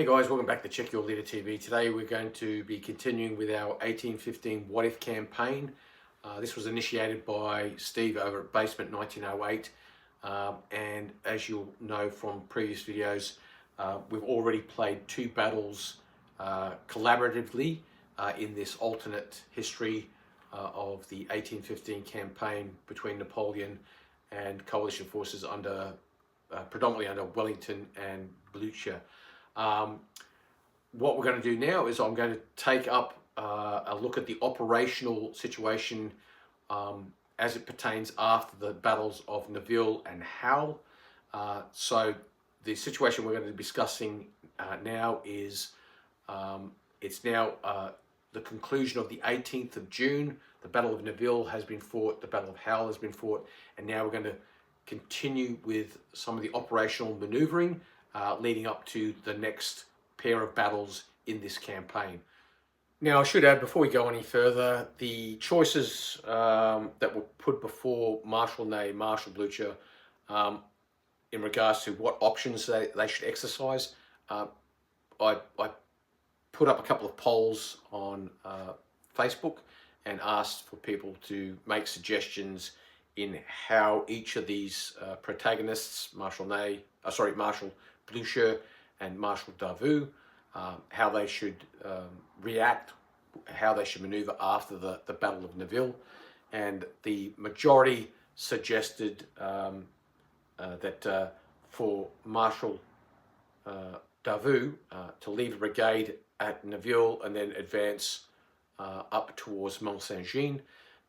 Hey guys, welcome back to Check Your Leader TV. Today we're going to be continuing with our 1815 What If campaign. This was initiated by Steve over at Basement 1908. And as you'll know from previous videos, we've already played two battles collaboratively in this alternate history of the 1815 campaign between Napoleon and coalition forces under predominantly under Wellington and Blucher. What we're going to do now is I'm going to take up a look at the operational situation as it pertains after the battles of Nivelle and Hal. So the situation we're going to be discussing now is it's now the conclusion of the 18th of June. The Battle of Nivelle has been fought, the Battle of Hal has been fought, and now we're going to continue with some of the operational maneuvering leading up to the next pair of battles in this campaign. Now, I should add, before we go any further, the choices that were put before Marshal Ney, Marshal Blucher, in regards to what options they should exercise, I put up a couple of polls on Facebook and asked for people to make suggestions in how each of these protagonists, Marshal Blucher and Marshal Davout, how they should react, how they should maneuver after the Battle of Nivelle. And the majority suggested that for Marshal Davout to leave a brigade at Nivelle and then advance up towards Mont Saint-Jean,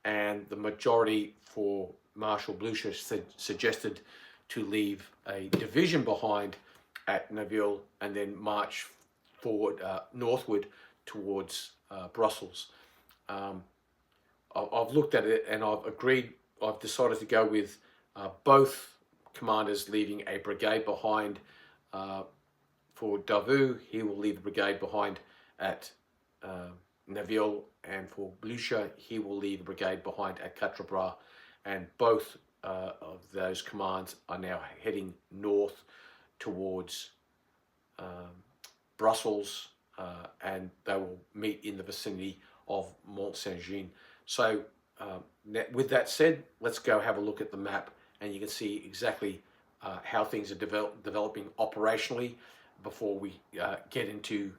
and the majority for Marshal Blucher suggested to leave a division behind at Nivelle and then march forward northward towards Brussels. I've looked at it and I've decided to go with both commanders leaving a brigade behind. For Davout, he will leave a brigade behind at Nivelle, and for Blucher, he will leave a brigade behind at Quatre Bras, and both of those commands are now heading north towards Brussels, and they will meet in the vicinity of Mont Saint-Jean. So with that said, let's go have a look at the map, and you can see exactly how things are developing operationally before we get into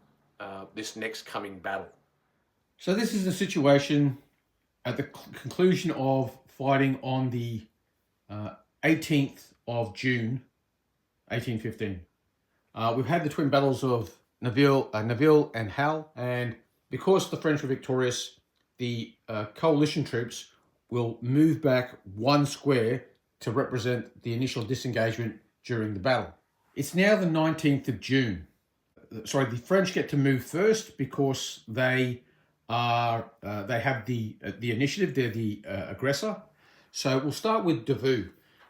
this next coming battle. So this is the situation at the conclusion of fighting on the 18th of June, 1815. We've had the twin battles of Nivelle and Hal, and because the French were victorious, the coalition troops will move back one square to represent the initial disengagement during the battle. It's now the 19th of June. Sorry, the French get to move first because they have the initiative. They're the aggressor. So we'll start with Davout.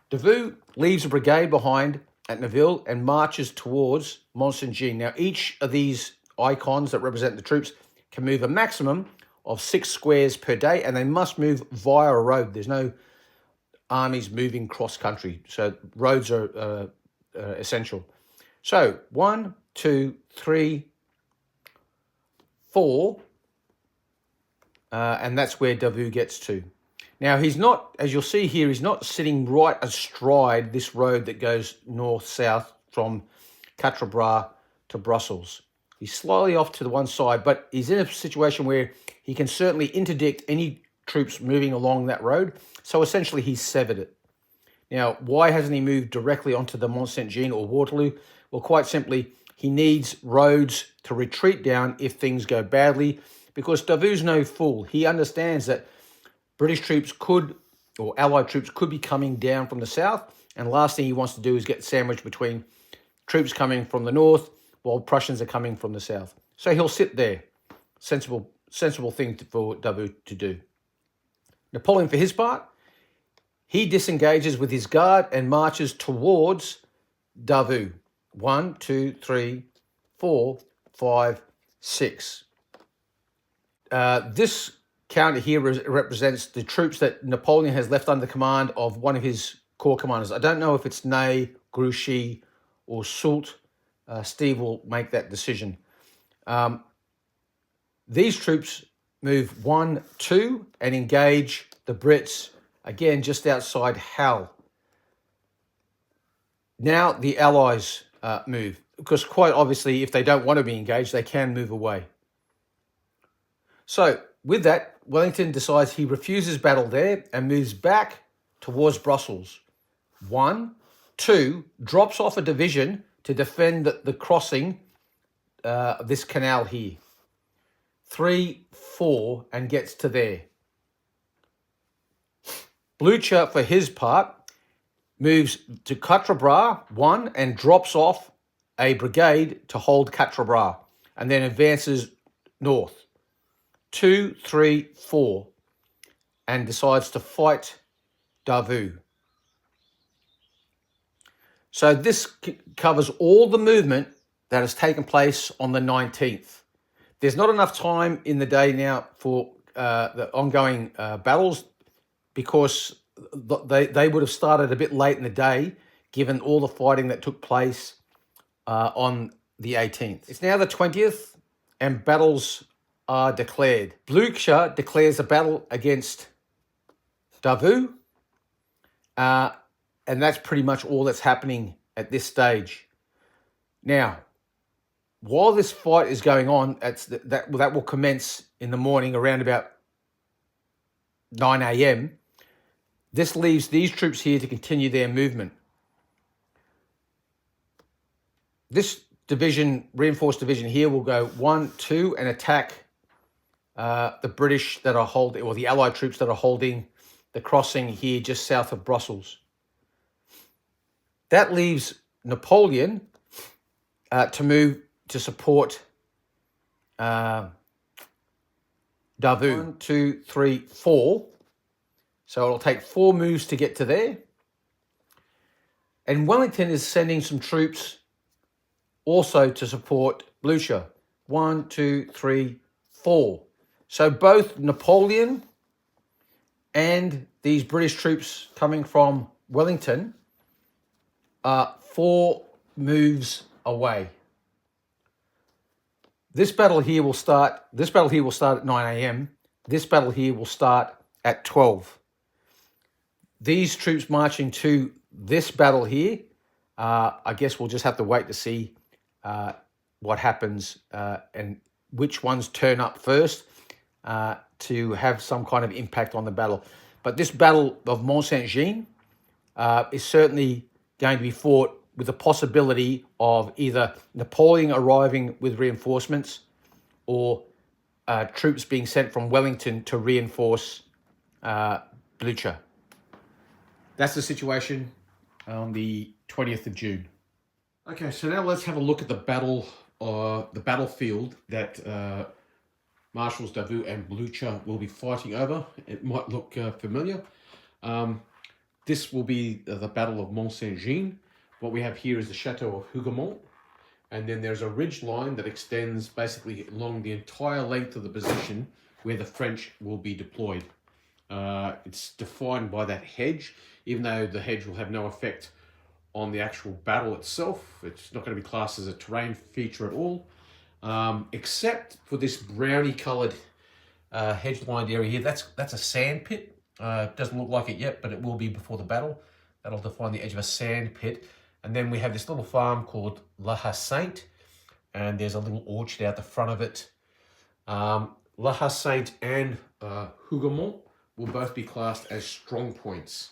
Davout leaves a brigade behind at Nivelle and marches towards Mont Saint-Jean. Now, each of these icons that represent the troops can move a maximum of 6 squares per day, and they must move via a road. There's no armies moving cross-country, so roads are essential. So 1, 2, 3, 4, and that's where Davout gets to. Now, he's not, as you'll see here, he's not sitting right astride this road that goes north-south from Quatre Bras to Brussels. He's slightly off to the one side, but he's in a situation where he can certainly interdict any troops moving along that road. So essentially, he's severed it. Now, why hasn't he moved directly onto the Mont Saint-Jean or Waterloo? Well, quite simply, he needs roads to retreat down if things go badly, because Davout's no fool. He understands that British troops could, or Allied troops could be coming down from the south, and the last thing he wants to do is get sandwiched between troops coming from the north while Prussians are coming from the south. So he'll sit there. Sensible thing for Davout to do. Napoleon, for his part, he disengages with his guard and marches towards Davout. 1, 2, 3, 4, 5, 6. This counter here represents the troops that Napoleon has left under command of one of his corps commanders. I don't know if it's Ney, Grouchy, or Soult, Steve will make that decision. These troops move 1, 2 and engage the Brits, again, just outside Hull. Now the Allies move, because quite obviously, if they don't want to be engaged, they can move away. So with that, Wellington decides he refuses battle there and moves back towards Brussels. 1, 2, drops off a division to defend the crossing of this canal here. 3, 4, and gets to there. Blucher, for his part, moves to Quatre Bras, 1, and drops off a brigade to hold Quatre Bras, and then advances north. 2, 3, 4, and decides to fight Davout. So this covers all the movement that has taken place on the 19th. There's not enough time in the day now for the ongoing battles, because they would have started a bit late in the day, given all the fighting that took place on the 18th. It's now the 20th, and battles are declared. Blucher declares a battle against Davout, and that's pretty much all that's happening at this stage. Now, while this fight is going on, that will commence in the morning around about 9 a.m. This leaves these troops here to continue their movement. This division, reinforced division here, will go 1, 2 and attack the British that are holding, or the Allied troops that are holding the crossing here just south of Brussels. That leaves Napoleon to move to support Davout. 1, 2, 3, 4. So it'll take 4 moves to get to there. And Wellington is sending some troops also to support Blucher. 1, 2, 3, 4. So both Napoleon and these British troops coming from Wellington are 4 moves away. This battle here will start at 9 a.m. This battle here will start at 12. These troops marching to this battle here, I guess we'll just have to wait to see what happens and which ones turn up first to have some kind of impact on the battle. But this battle of Mont Saint-Jean is certainly going to be fought with the possibility of either Napoleon arriving with reinforcements or troops being sent from Wellington to reinforce Blucher. That's the situation on the 20th of June. Okay, so now let's have a look at the battlefield that Marshals Davout and Blucher will be fighting over. It might look familiar. This will be the Battle of Mont Saint-Jean. What we have here is the Chateau of Hougoumont, and then there's a ridge line that extends basically along the entire length of the position where the French will be deployed. It's defined by that hedge, even though the hedge will have no effect on the actual battle itself. It's not going to be classed as a terrain feature at all, except for this brownie coloured hedge-lined area here. That's a sand pit. Doesn't look like it yet, but it will be before the battle. That'll define the edge of a sand pit. And then we have this little farm called La Hasainte, and there's a little orchard out the front of it. La Hasainte and Hougoumont will both be classed as strong points.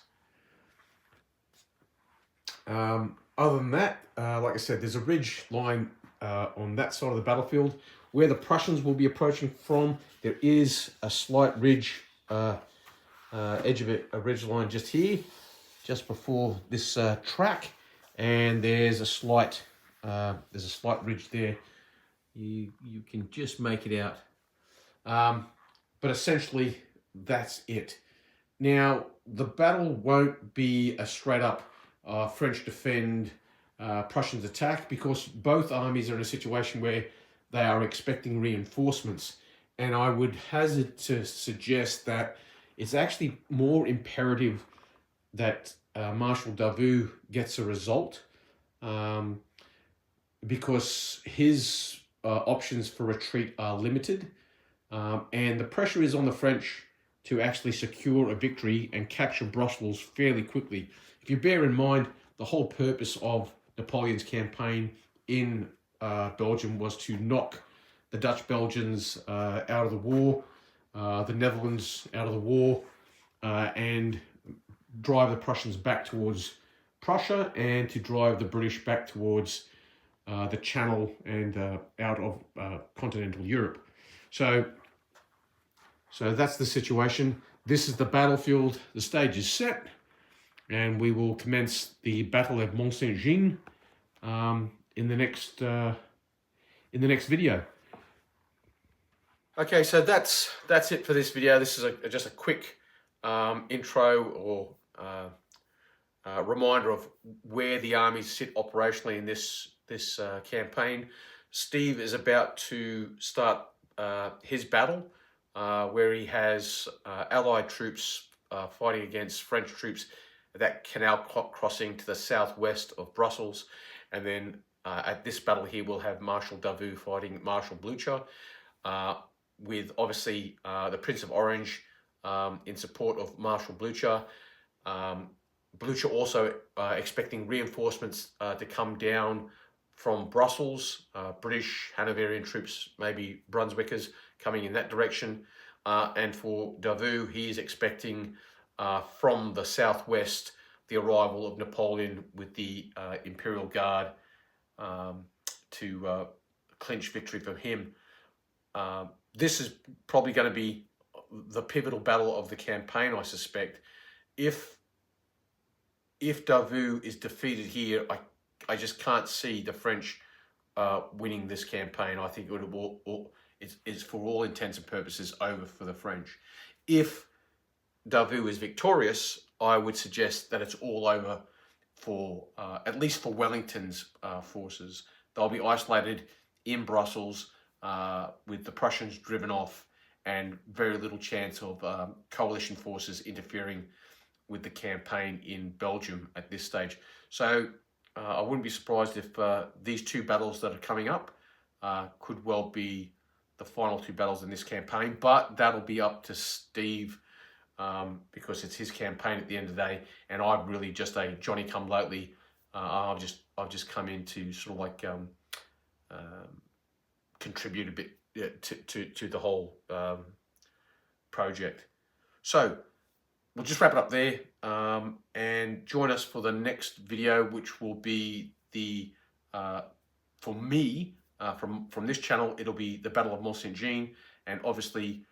Other than that, like I said, there's a ridge line on that side of the battlefield. Where the Prussians will be approaching from, there is a slight ridge, edge of a ridge line just here, just before this track, and there's a slight ridge there. You can just make it out, but essentially that's it. Now the battle won't be a straight up French defend, Prussians attack, because both armies are in a situation where they are expecting reinforcements, and I would hazard to suggest that it's actually more imperative that Marshal Davout gets a result, because his options for retreat are limited, and the pressure is on the French to actually secure a victory and capture Brussels fairly quickly. If you bear in mind, the whole purpose of Napoleon's campaign in Belgium was to knock the Dutch Belgians out of the war, the Netherlands out of the war, and drive the Prussians back towards Prussia, and to drive the British back towards the Channel and out of continental Europe. So that's the situation. This is the battlefield. The stage is set, and we will commence the Battle of Mont Saint-Jean in the next video. Okay, so that's it for this video. This is just a quick intro or reminder of where the armies sit operationally in this campaign. Steve is about to start his battle, where he has Allied troops fighting against French troops at that canal crossing to the southwest of Brussels. And then at this battle here, we'll have Marshal Davout fighting Marshal Blucher, with obviously the Prince of Orange in support of Marshal Blucher. Blucher also expecting reinforcements to come down from Brussels, British, Hanoverian troops, maybe Brunswickers coming in that direction. And for Davout, he is expecting from the southwest the arrival of Napoleon with the Imperial Guard to clinch victory for him. This is probably going to be the pivotal battle of the campaign, I suspect. If Davout is defeated here, I just can't see the French winning this campaign. I think it's for all intents and purposes over for the French. If Davout is victorious, I would suggest that it's all over for at least for Wellington's forces. They'll be isolated in Brussels with the Prussians driven off, and very little chance of coalition forces interfering with the campaign in Belgium at this stage. So I wouldn't be surprised if these two battles that are coming up could well be the final two battles in this campaign, but that'll be up to Steve because it's his campaign at the end of the day, and I'm really just a Johnny-come-lately. I've just come in to sort of like contribute a bit to the whole project. So we'll just wrap it up there, and join us for the next video, which will be the for me from this channel. It'll be the Battle of Mont Saint-Jean, and obviously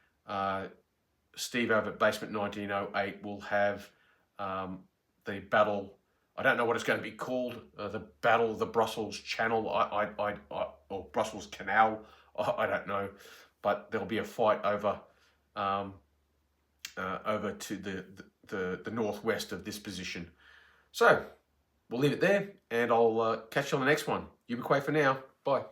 Steve over at Basement 1908 will have the battle. I don't know what it's going to be called. The Battle of the Brussels Channel, or Brussels Canal. I don't know, but there'll be a fight over to the northwest of this position. So we'll leave it there, and I'll catch you on the next one. You be quiet for now. Bye.